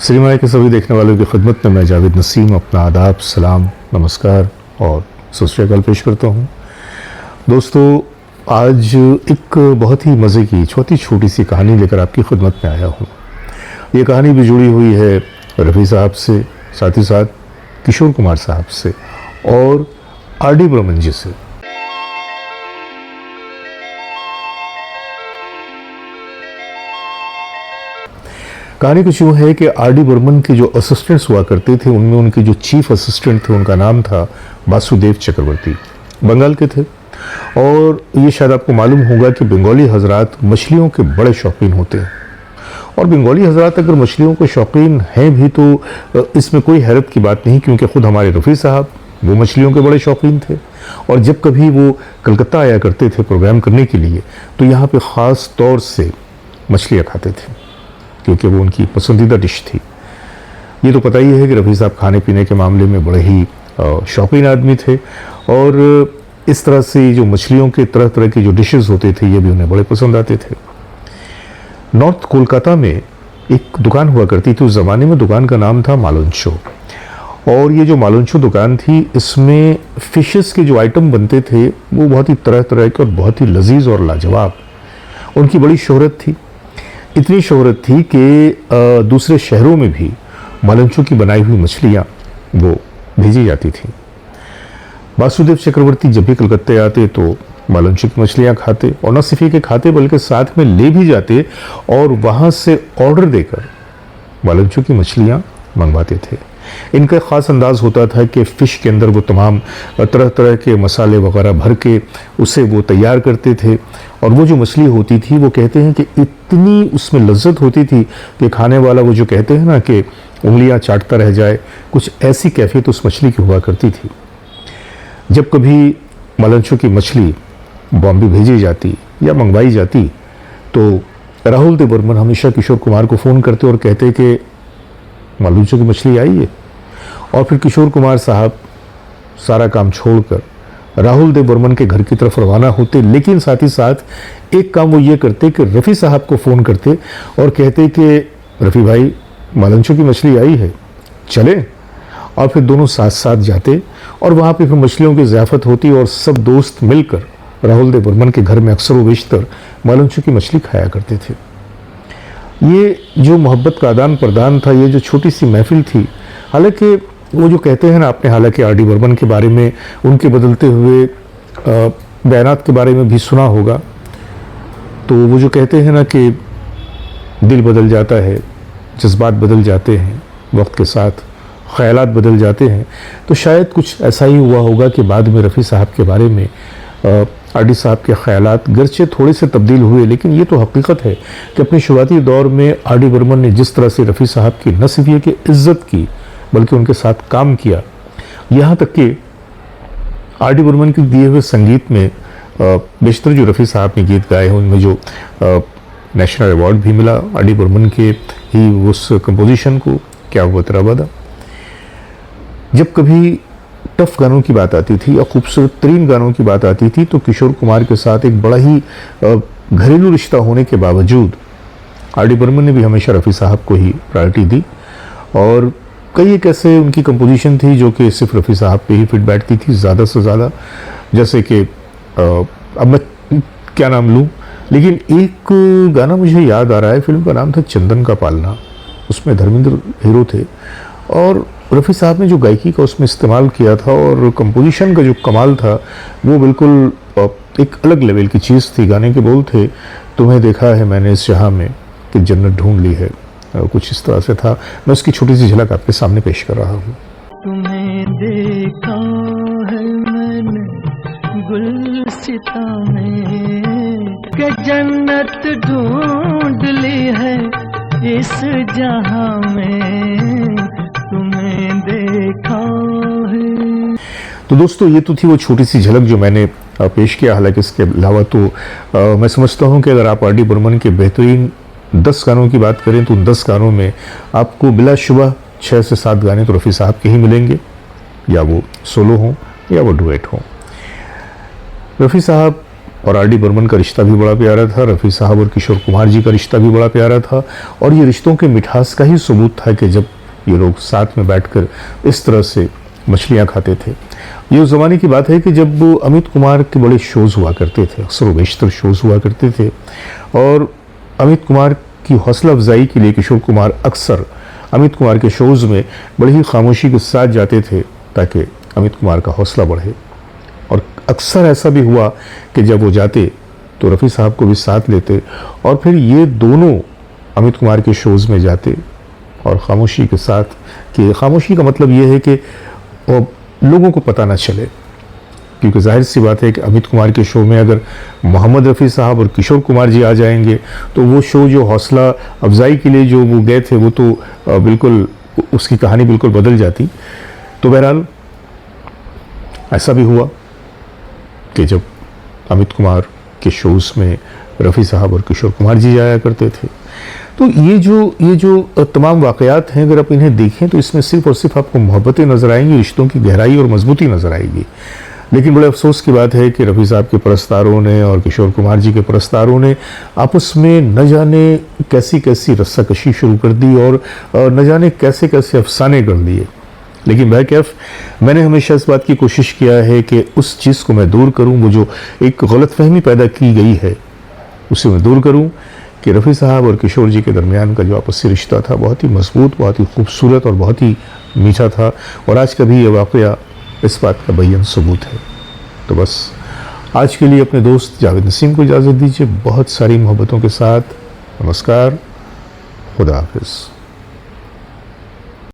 Cinema के सभी देखने वालों की खिदमत में मैं जावेद नसीम अपना आदाब, सलाम, नमस्कार और सत श्री अकाल पेश करता हूँ। दोस्तों, आज एक बहुत ही मज़े की छोटी सी कहानी लेकर आपकी खिदमत में आया हूँ। ये कहानी भी जुड़ी हुई है रफ़ी साहब से, साथ ही साथ किशोर कुमार साहब से और आर.डी. बर्मन जी से। कहानी कुछ यूँ है कि आर.डी. बर्मन के जो असिस्टेंट्स हुआ करते थे, उनमें उनके जो चीफ असिस्टेंट थे, उनका नाम था वासुदेव चक्रवर्ती, बंगाल के थे। और ये शायद आपको मालूम होगा कि बंगाली हजरात मछलियों के बड़े शौकीन होते हैं। और बंगाली हजरात अगर मछलियों के शौकीन हैं भी तो इसमें कोई हैरत की बात नहीं, क्योंकि ख़ुद हमारे रफ़ी साहब वो मछलियों के बड़े शौकीन थे। और जब कभी वो कलकत्ता आया करते थे प्रोग्राम करने के लिए, तो यहाँ पे ख़ास तौर से मछलियाँ खाते थे, क्योंकि वो उनकी पसंदीदा डिश थी। ये तो पता ही है कि रफ़ी साहब खाने पीने के मामले में बड़े ही शौकीन आदमी थे। और इस तरह से जो मछलियों के तरह तरह के जो डिशेस होते थे, ये भी उन्हें बड़े पसंद आते थे। नॉर्थ कोलकाता में एक दुकान हुआ करती थी, उस ज़माने में दुकान का नाम था मालंचो। और ये जो मालंचो दुकान थी, इसमें फ़िशेस के जो आइटम बनते थे वो बहुत ही तरह तरह के और बहुत ही लजीज और लाजवाब। उनकी बड़ी शोहरत थी, इतनी शोहरत थी कि दूसरे शहरों में भी मालंचो की बनाई हुई मछलियाँ वो भेजी जाती थी। वासुदेव चक्रवर्ती जब भी कलकत्ते आते तो मालंचो की मछलियाँ खाते, और न सिर्फ के खाते बल्कि साथ में ले भी जाते और वहाँ से ऑर्डर देकर मालंचो की मछलियाँ मंगवाते थे। इनका ख़ास अंदाज़ होता था कि फ़िश के अंदर वो तमाम तरह तरह के मसाले वगैरह भर के उसे वो तैयार करते थे। और वो जो मछली होती थी, वो कहते हैं कि इतनी उसमें लज्जत होती थी कि खाने वाला वो जो कहते हैं ना कि उंगलियां चाटता रह जाए, कुछ ऐसी कैफियत उस मछली की हुआ करती थी। जब कभी मालंचो की मछली बॉम्बे भेजी जाती या मंगवाई जाती, तो राहुल देव बर्मन हमेशा किशोर कुमार को फ़ोन करते और कहते कि मालंचो की मछली आई है। और फिर किशोर कुमार साहब सारा काम छोड़कर राहुल देव बर्मन के घर की तरफ रवाना होते। लेकिन साथ ही साथ एक काम वो ये करते कि रफ़ी साहब को फ़ोन करते और कहते कि रफ़ी भाई, मालंचो की मछली आई है, चले। और फिर दोनों साथ साथ जाते और वहाँ पे फिर मछलियों की ज़ियाफ़त होती और सब दोस्त मिलकर राहुल देव बर्मन के घर में अक्सर व बेशतर मालंचो की मछली खाया करते थे। ये जो मोहब्बत का आदान प्रदान था, ये जो छोटी सी महफिल थी, हालांकि वो जो कहते हैं ना, आपने हालांकि आर.डी. बर्मन के बारे में, उनके बदलते हुए बयानात के बारे में भी सुना होगा। तो वो जो कहते हैं ना कि दिल बदल जाता है, जज्बात बदल जाते हैं, वक्त के साथ ख़यालात बदल जाते हैं। तो शायद कुछ ऐसा ही हुआ होगा कि बाद में रफ़ी साहब के बारे में आर.डी. साहब के ख़यालात गरचे थोड़े से तब्दील हुए, लेकिन ये तो हकीकत है कि अपने शुरुआती दौर में आर.डी. बर्मन ने जिस तरह से रफ़ी साहब की न सिर्फ ये कि इज़्ज़त की, बल्कि उनके साथ काम किया। यहाँ तक कि आर.डी. बर्मन के दिए हुए संगीत में बेशतर जो रफ़ी साहब ने गीत गाए हैं, उनमें जो नेशनल अवार्ड भी मिला आर.डी. बर्मन के ही उस कंपोजिशन को, क्या हुआ तेरा वादा। जब कभी टफ गानों की बात आती थी या खूबसूरत तरीन गानों की बात आती थी, तो किशोर कुमार के साथ एक बड़ा ही घरेलू रिश्ता होने के बावजूद आर.डी. बर्मन ने भी हमेशा रफ़ी साहब को ही प्रायोरिटी दी। और कई एक ऐसे उनकी कंपोजिशन थी जो कि सिर्फ रफ़ी साहब पे ही फिट बैठती थी ज़्यादा से ज़्यादा, जैसे कि अब मैं क्या नाम लूँ, लेकिन एक गाना मुझे याद आ रहा है, फिल्म का नाम था चंदन का पालना। उसमें धर्मेंद्र हीरो थे और रफ़ी साहब ने जो गायकी का उसमें इस्तेमाल किया था और कंपोजिशन का जो कमाल था, वो बिल्कुल एक अलग लेवल की चीज़ थी। गाने के बोल थे, तुम्हें देखा है मैंने इस जहाँ में कि जन्नत ढूंढ ली है, कुछ इस तरह से था। मैं उसकी छोटी सी झलक आपके सामने पेश कर रहा हूँ। तुम्हें देखा है मैंने गुलसिता में कि जन्नत ढूंढ ली है इस जहां में, तुम्हें देखा है। तो दोस्तों, ये तो थी वो छोटी सी झलक जो मैंने पेश किया। हालांकि इसके अलावा तो मैं समझता हूँ कि अगर आप आर.डी. बर्मन के बेहतरीन 10 गानों की बात करें, तो उन 10 गानों में आपको बिलाशुबह 6 से 7 गाने तो रफ़ी साहब के ही मिलेंगे, या वो सोलो हों या वो डुएट हों। रफ़ी साहब और आर डी बर्मन का रिश्ता भी बड़ा प्यारा था, रफ़ी साहब और किशोर कुमार जी का रिश्ता भी बड़ा प्यारा था। और ये रिश्तों के मिठास का ही सबूत था कि जब ये लोग साथ में बैठकर इस तरह से मछलियाँ खाते थे। ये उस ज़माने की बात है कि जब अमित कुमार के बड़े शोज़ हुआ करते थे, अक्सर व बेशतर शोज़ हुआ करते थे, और अमित कुमार की हौसला अफजाई के लिए किशोर कुमार अक्सर अमित कुमार के शोज़ में बड़ी ही खामोशी के साथ जाते थे ताकि अमित कुमार का हौसला बढ़े। और अक्सर ऐसा भी हुआ कि जब वो जाते तो रफ़ी साहब को भी साथ लेते और फिर ये दोनों अमित कुमार के शोज़ में जाते और खामोशी के साथ, कि खामोशी का मतलब ये है कि लोगों को पता ना चले, क्योंकि जाहिर सी बात है कि अमित कुमार के शो में अगर मोहम्मद रफ़ी साहब और किशोर कुमार जी आ जाएंगे तो वो शो जो हौसला अफजाई के लिए जो वो गए थे वो तो बिल्कुल उसकी कहानी बिल्कुल बदल जाती। तो बहरहाल ऐसा भी हुआ कि जब अमित कुमार के शोज़ में रफ़ी साहब और किशोर कुमार जी जाया करते थे, तो ये जो तमाम वाक़यात हैं अगर आप इन्हें देखें तो इसमें सिर्फ़ और सिर्फ आपको मोहब्बतें नज़र आएंगी, रिश्तों की गहराई और मजबूती नज़र आएगी। लेकिन बड़े अफसोस की बात है कि रफ़ी साहब के परस्तारों ने और किशोर कुमार जी के परस्तारों ने आपस में न जाने कैसी कैसी रस्साकशी शुरू कर दी और न जाने कैसे कैसे अफसाने गढ़ दिए। लेकिन बहरकैफ मैंने हमेशा इस बात की कोशिश किया है कि उस चीज़ को मैं दूर करूं, वो जो एक गलतफहमी पैदा की गई है उसे मैं दूर करूं कि रफ़ी साहब और किशोर जी के दरमियान का जो आपसी रिश्ता था बहुत ही मजबूत, बहुत ही खूबसूरत और बहुत ही मीठा था। और आज का भी ये वाक़या इस बात का बेयन सबूत है। तो बस आज के लिए अपने दोस्त जावेद नसीम को इजाज़त दीजिए, बहुत सारी मोहब्बतों के साथ। नमस्कार, खुदा हाफिज़।